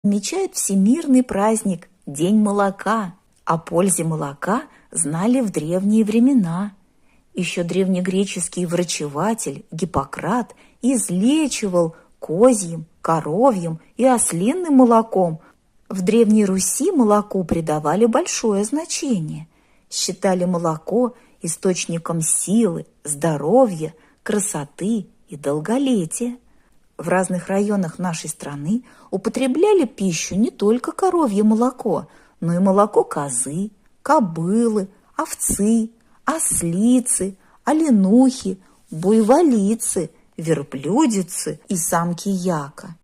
Отмечают всемирный праздник День молока. О пользе молока знали в древние времена. Еще древнегреческий врачеватель Гиппократ излечивал козьим, коровьим и ослиным молоком. В Древней Руси молоку придавали большое значение. Считали молоко источником силы, здоровья, красоты и долголетия. В разных районах нашей страны употребляли пищу не только коровье молоко, но и молоко козы, кобылы, овцы, ослицы, оленухи, буйволицы, верблюдицы и самки яка.